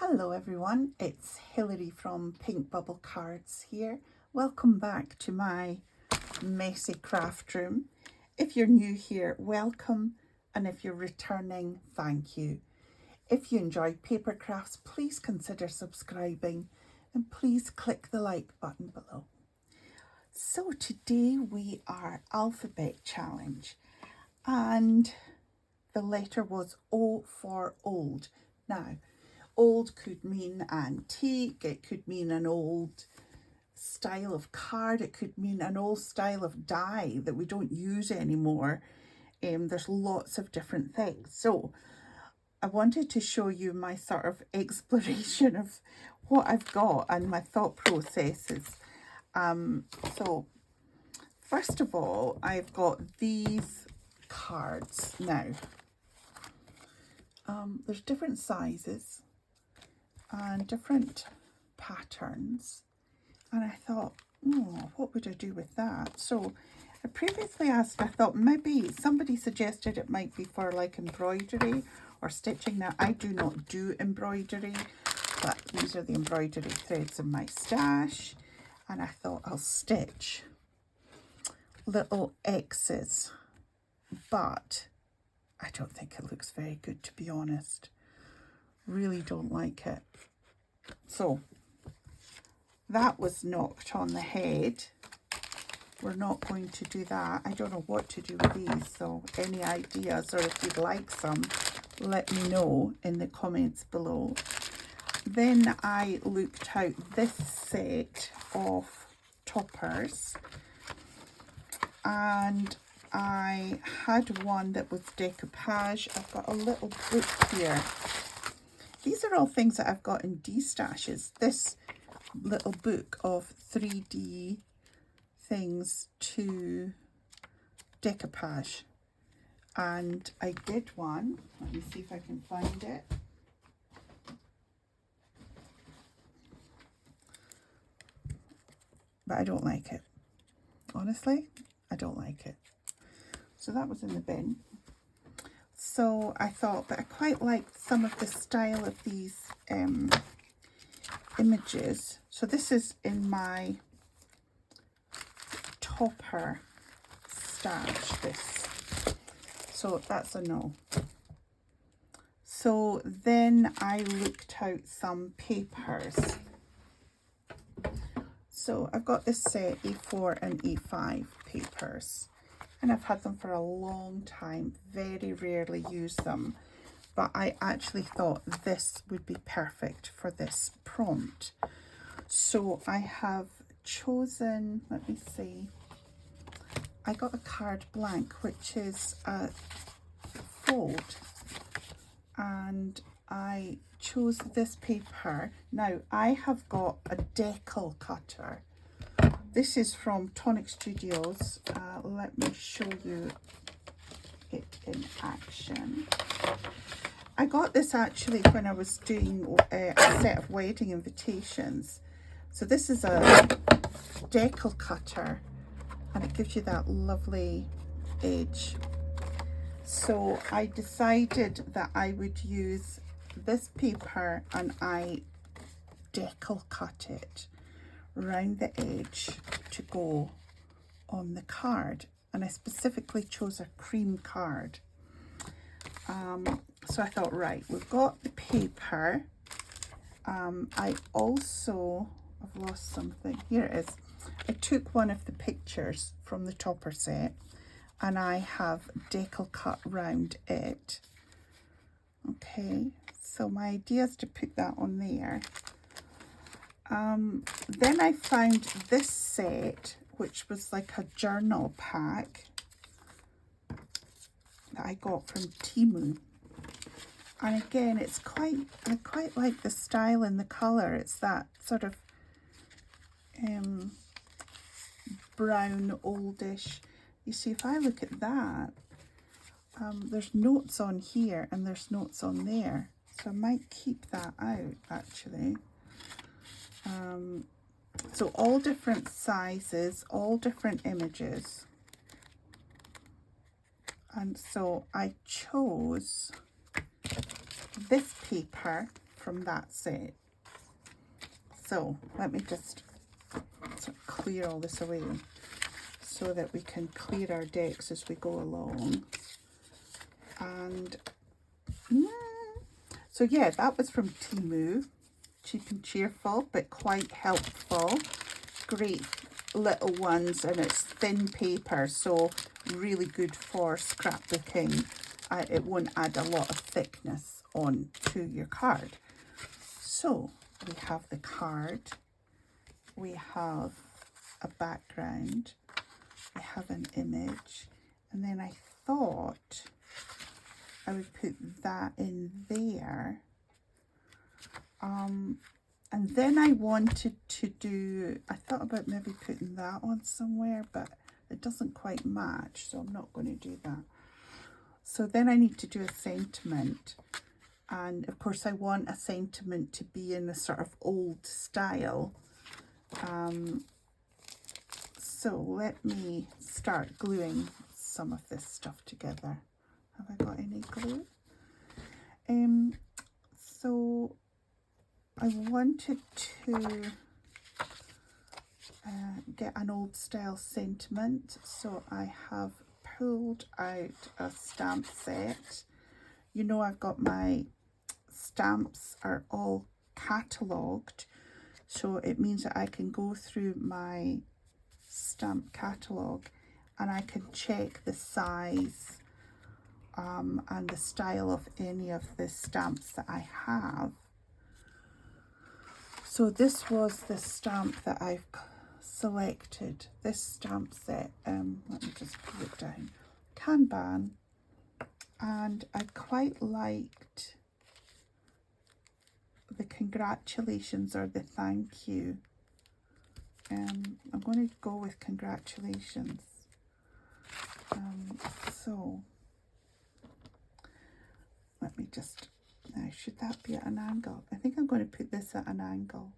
Hello everyone, it's Hilary from Pink Bubble Cards here. Welcome back to my messy craft room. If you're new here, welcome, and if you're returning, thank you. If you enjoy paper crafts, please consider subscribing and please click the like button below. So today we are alphabet challenge and the letter was O for old. Now, old could mean antique, it could mean an old style of card, it could mean an old style of die that we don't use anymore. There's lots of different things. So I wanted to show you my sort of exploration of what I've got and my thought processes. So first of all, I've got these cards now. There's different sizes and different patterns, and I thought, oh, what would I do with that? So I previously asked, I thought maybe somebody suggested it might be for like embroidery or stitching. Now I do not do embroidery, but these are the embroidery threads in my stash, and I thought I'll stitch little X's, but I don't think it looks very good, to be honest. Really don't like it. So that was knocked on the head. We're not going to do that. I don't know what to do with these, so any ideas, or if you'd like some, let me know in the comments below. Then I looked out this set of toppers, and I had one that was decoupage. I've got a little book here. These are all things that I've got in D-stashes. This little book of 3D things to decoupage. And I did one. Let me see if I can find it. But I don't like it. Honestly, I don't like it. So that was in the bin. So I thought, but I quite liked some of the style of these images. So this is in my topper stash, this. So that's a no. So then I looked out some papers. So I've got this set A4 and A5 papers, and I've had them for a long time, very rarely use them, but I actually thought this would be perfect for this prompt. So I have chosen, let me see, I got a card blank, which is a fold, and I chose this paper. Now I have got a decal cutter. This is from Tonic Studios. Let me show you it in action. I got this actually when I was doing a set of wedding invitations. So this is a decal cutter, and it gives you that lovely edge. So I decided that I would use this paper and I decal cut it round the edge to go on the card, and I specifically chose a cream card. So I thought, right, we've got the paper. I also, I've lost something, here it is. I took one of the pictures from the topper set and I have decal cut round it. Okay, so my idea is to put that on there. Then I found this set, which was like a journal pack that I got from Temu. And again, it's I quite like the style and the colour. It's that sort of brown, oldish. You see, if I look at that, there's notes on here and there's notes on there. So I might keep that out, actually. So all different sizes, all different images. And so I chose this paper from that set. So let me just sort of clear all this away so that we can clear our decks as we go along. And so yeah, that was from Temu. Cheap and cheerful, but quite helpful. Great little ones, and it's thin paper, so really good for scrapbooking. It won't add a lot of thickness on to your card. So we have the card, we have a background, we have an image, and then I thought I would put that in there. And then I wanted to do, I thought about maybe putting that on somewhere, but it doesn't quite match, so I'm not going to do that. So then I need to do a sentiment. And of course I want a sentiment to be in a sort of old style. So let me start gluing some of this stuff together. Have I got any glue? So I wanted to get an old style sentiment, so I have pulled out a stamp set. You know, I've got my stamps are all catalogued, so it means that I can go through my stamp catalogue and I can check the size and the style of any of the stamps that I have. So this was the stamp that I've selected, this stamp set. Let me just put it down. Kanban, and I quite liked the congratulations or the thank you. I'm going to go with congratulations. So let me just, now should that be at an angle? I think I'm going to put this at an angle.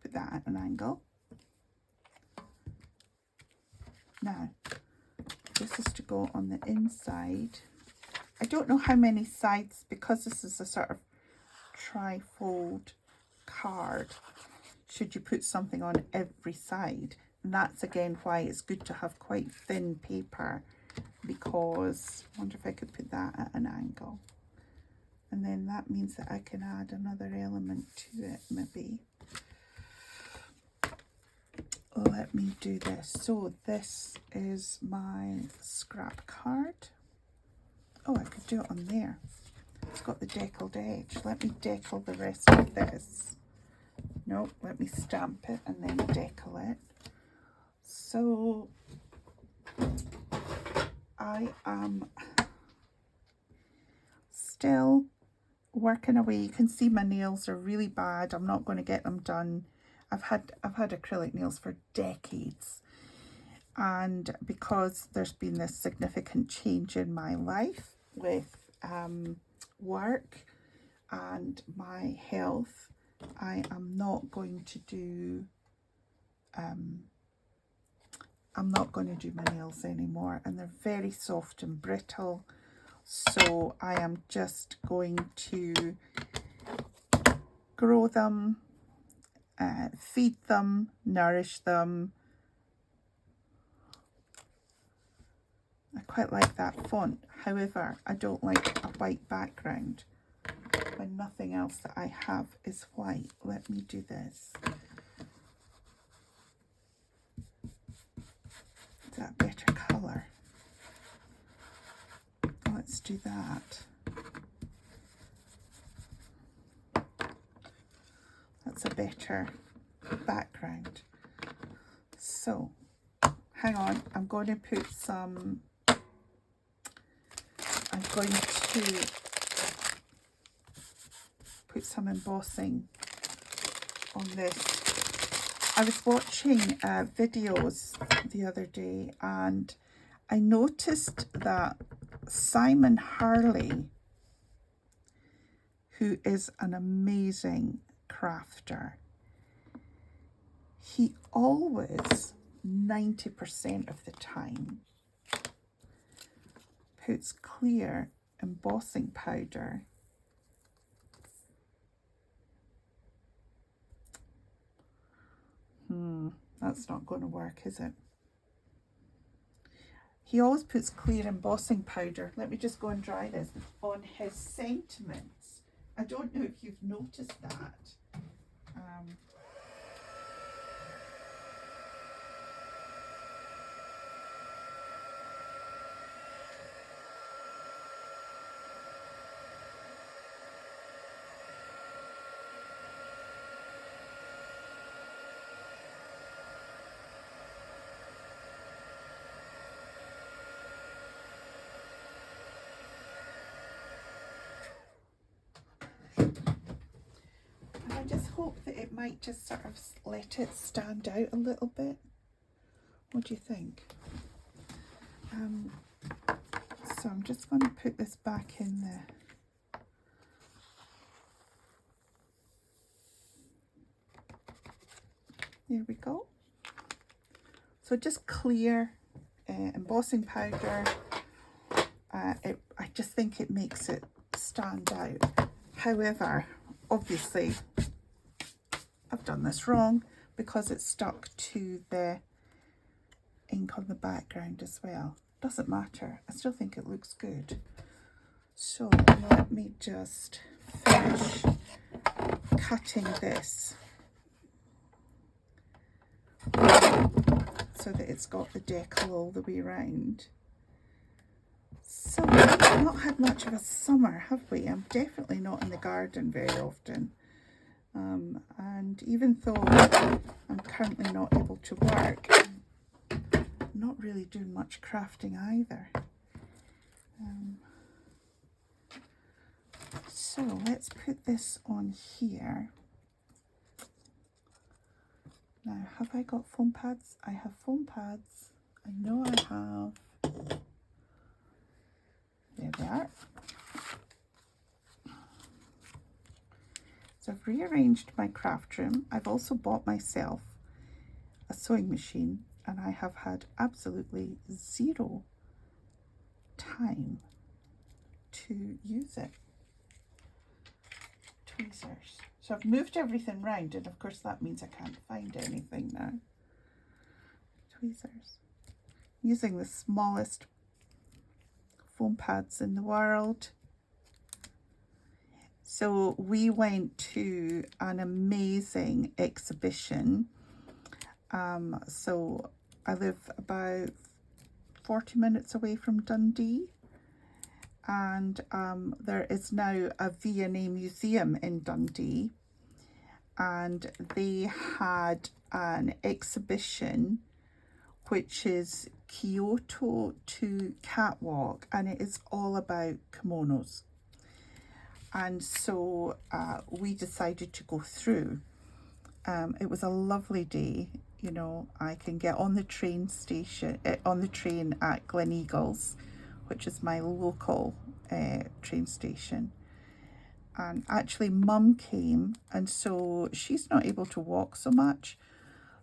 Put that at an angle. Now, this is to go on the inside. I don't know how many sides, because this is a sort of tri-fold card, should you put something on every side. And that's again why it's good to have quite thin paper, because I wonder if I could put that at an angle. And then that means that I can add another element to it, maybe. Let me do this. So this is my scrap card. Oh, I could do it on there. It's got the deckled edge. Let me decal the rest of this. No, let me stamp it and then decal it. So I am still working away. You can see my nails are really bad. I'm not going to get them done. I've had acrylic nails for decades, and because there's been this significant change in my life with work and my health, I am not going to do I'm not going to do my nails anymore, and they're very soft and brittle. So I am just going to grow them, feed them, nourish them. I quite like that font. However, I don't like a white background when nothing else that I have is white. Let me do this. Is that a better colour? Let's do that. That's a better background. So, hang on, I'm going to put some, I'm going to put some embossing on this. I was watching videos the other day, and I noticed that Simon Harley, who is an amazing crafter, he always 90% of the time, puts clear embossing powder that's not going to work, is it? He always puts clear embossing powder. Let me just go and dry this on his sentiments. I don't know if you've noticed that. I just hope that it might just sort of let it stand out a little bit. What do you think? So I'm just going to put this back in there. There we go. So just clear embossing powder. I just think it makes it stand out. However, obviously, I've done this wrong because it's stuck to the ink on the background as well. Doesn't matter. I still think it looks good. So let me just finish cutting this so that it's got the decal all the way around. So we've not had much of a summer, have we? I'm definitely not in the garden very often. And even though I'm currently not able to work, I'm not really doing much crafting either. So let's put this on here. Now, have I got foam pads? I have foam pads. I know I have. There they are. So I've rearranged my craft room. I've also bought myself a sewing machine, and I have had absolutely zero time to use it. Tweezers. So I've moved everything round, and of course that means I can't find anything now. Tweezers. Using the smallest foam pads in the world. So we went to an amazing exhibition. So I live about 40 minutes away from Dundee, and there is now a V&A museum in Dundee, and they had an exhibition which is Kyoto to Catwalk, and it is all about kimonos. And so we decided to go through. It was a lovely day. You know, I can get on the train station, on the train at Gleneagles, which is my local train station. And actually Mum came, and so she's not able to walk so much.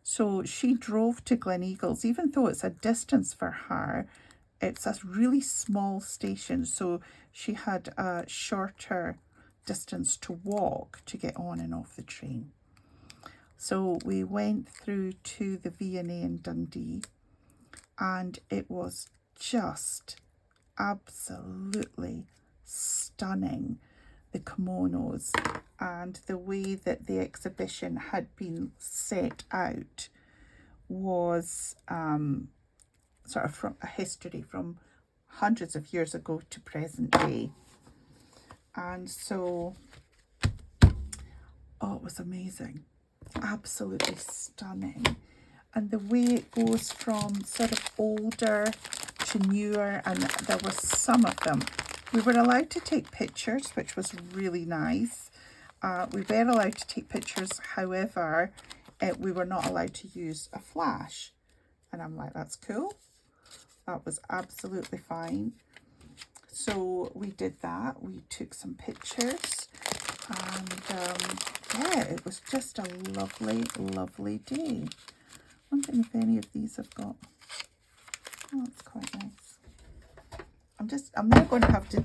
So she drove to Gleneagles, even though it's a distance for her. It's a really small station, so she had a shorter distance to walk to get on and off the train. So we went through to the V&A in Dundee, and it was just absolutely stunning, the kimonos, and the way that the exhibition had been set out was sort of from a history from hundreds of years ago to present day. And so, oh, it was amazing, absolutely stunning. And the way it goes from sort of older to newer, and there were some of them. We were allowed to take pictures, which was really nice. We were allowed to take pictures, however, we were not allowed to use a flash. And I'm like, that's cool. That was absolutely fine. So we did that. We took some pictures, and yeah, it was just a lovely, lovely day. wondering if any of these have got, oh, that's quite nice. I'm now going to have to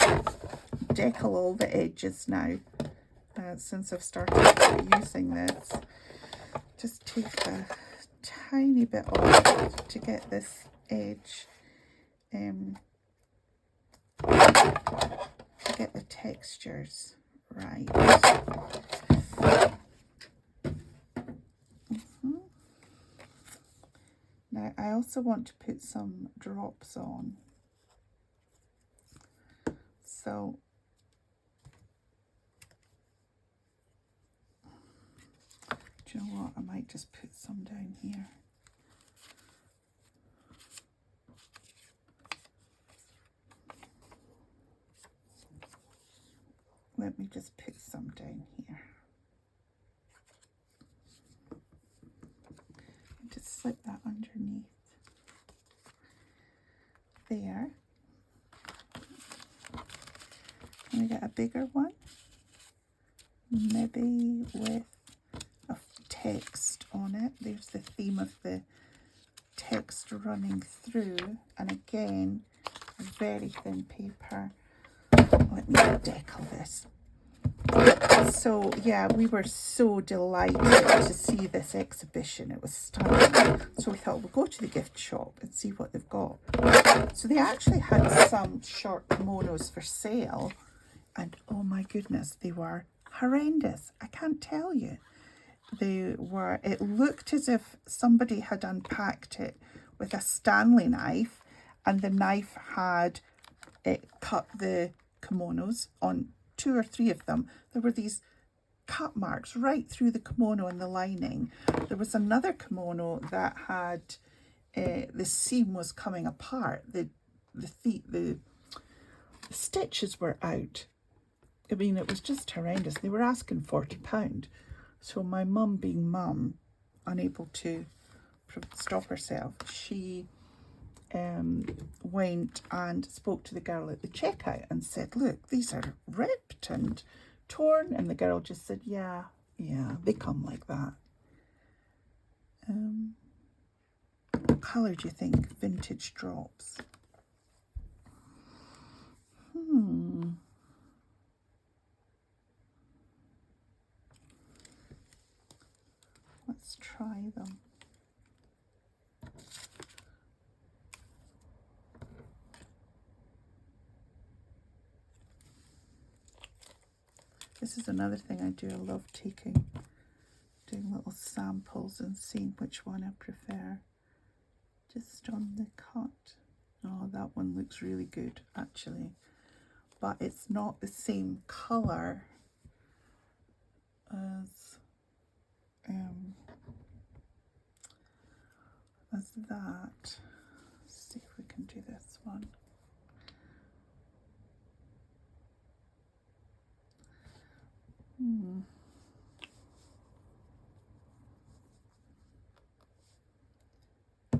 decal all the edges now, since I've started using this. Just take a tiny bit off to get this edge, to get the textures right. Now I also want to put some drops on. So do you know what? I might just put some down here. Let me just put some down here. Just slip that underneath there. Can we get a bigger one? Maybe with a text on it. There's the theme of the text running through. And again, a very thin paper. Let me decal this. So yeah, we were so delighted to see this exhibition. It was stunning. So we thought we'll go to the gift shop and see what they've got. So they actually had some short kimonos for sale, and oh my goodness, they were horrendous. I can't tell you. They were, it looked as if somebody had unpacked it with a Stanley knife, and the knife had cut the kimonos on 2 or 3 of them. There were these cut marks right through the kimono and the lining. There was another kimono that had the seam was coming apart. The stitches were out. I mean, it was just horrendous. They were asking £40. So my mum, being mum, unable to stop herself, she went and spoke to the girl at the checkout and said, look, these are ripped and torn. And the girl just said, yeah, they come like that. What colour do you think vintage drops? Let's try them. This is another thing I do. I love doing little samples and seeing which one I prefer. Just on the cut. Oh, that one looks really good actually, but it's not the same colour as that. Let's see if we can do this one.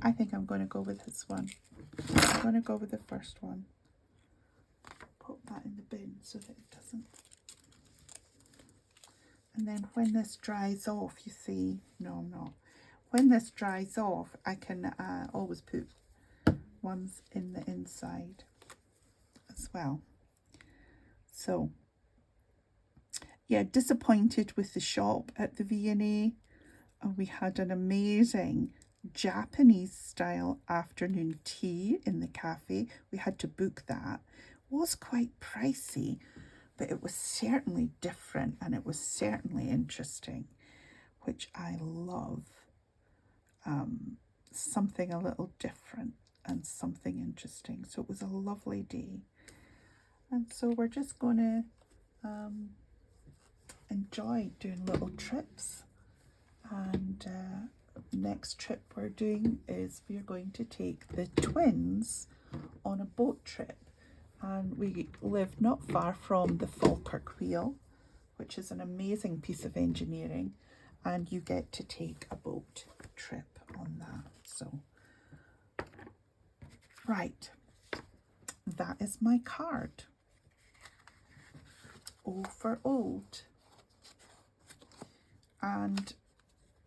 I think I'm going to go with this one. I'm going to go with the first one. Put that in the bin so that it doesn't. And then when this dries off, you see, no, I'm not. When this dries off, I can always put ones in the inside as well. So, yeah, disappointed with the shop at the V&A. We had an amazing Japanese style afternoon tea in the cafe. We had to book that. It was quite pricey, but it was certainly different and it was certainly interesting, which I love. Something a little different and something interesting. So it was a lovely day. And so we're just going to enjoy doing little trips. And next trip we're doing is we're going to take the twins on a boat trip. And we live not far from the Falkirk Wheel, which is an amazing piece of engineering. And you get to take a boat trip on that. So, right, that is my card. O for old. And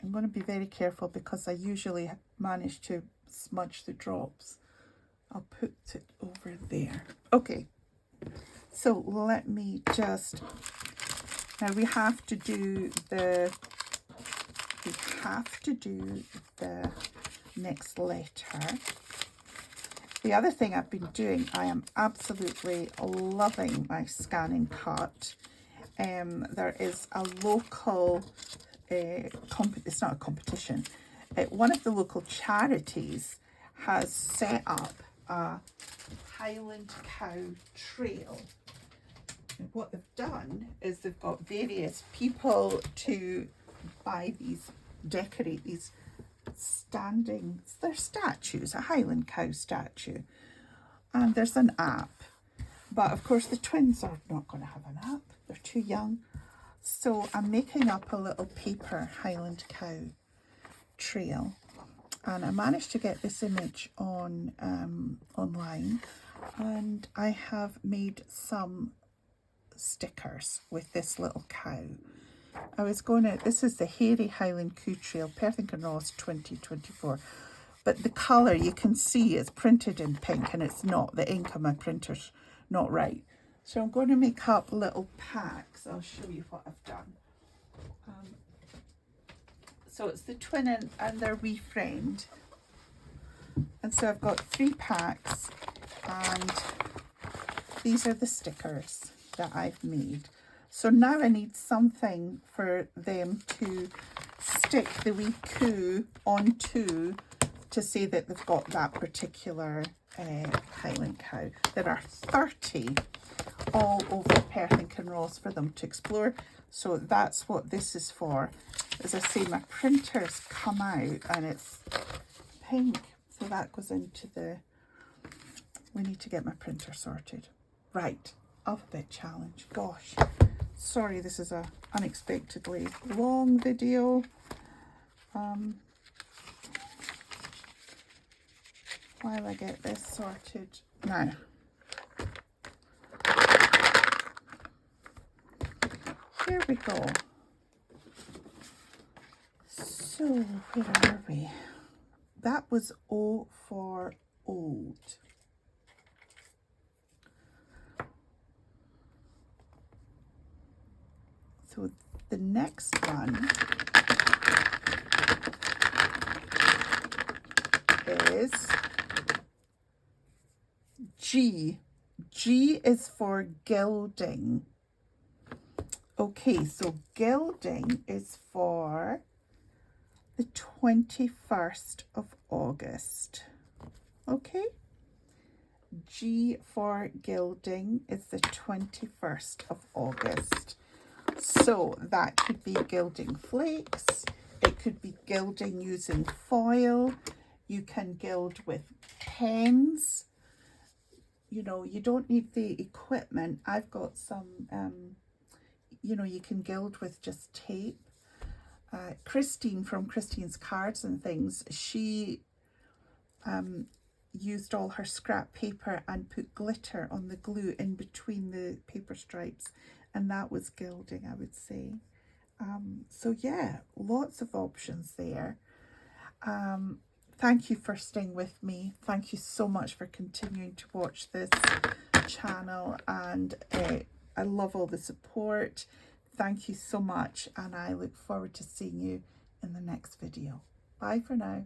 I'm going to be very careful because I usually managed to smudge the drops. I'll put it over there. Okay, so let me just, now we have to do the next letter. The other thing I've been doing, I am absolutely loving my scan and cut. There is a local, it's not a competition, one of the local charities has set up a Highland Cow trail. And what they've done is they've got various people to buy these, decorate these standing, they're statues, a Highland Cow statue. And there's an app. But of course the twins are not going to have an app. They're too young. So I'm making up a little paper Highland Cow trail. And I managed to get this image on online. And I have made some stickers with this little cow. I was going to, this is the Hairy Highland Coo Trail, Perth and Ross 2024. But the colour you can see is printed in pink and it's not, the ink on my printer's not right. So I'm going to make up little packs. I'll show you what I've done. So it's the twin and they're reframed. And so I've got 3 packs and these are the stickers that I've made. So now I need something for them to stick the wee coo onto to say that they've got that particular Highland Cow. There are 30 all over Perth and Kinross for them to explore. So that's what this is for. As I say, my printer's come out and it's pink. So that goes into the, we need to get my printer sorted. Right, alphabet challenge. Gosh. Sorry, this is a unexpectedly long video. While I get this sorted now. Here we go. So where are we? That was O for old. So the next one is G. G is for gilding. Okay, so gilding is for the 21st of August. Okay? G for gilding is the 21st of August. So that could be gilding flakes. It could be gilding using foil. You can gild with pens. You know, you don't need the equipment. I've got some, you know, you can gild with just tape. Christine from Christine's Cards and Things, she used all her scrap paper and put glitter on the glue in between the paper stripes, and that was gilding, I would say. So yeah, lots of options there. Thank you for staying with me. Thank you so much for continuing to watch this channel, and I love all the support. Thank you so much, and I look forward to seeing you in the next video. Bye for now.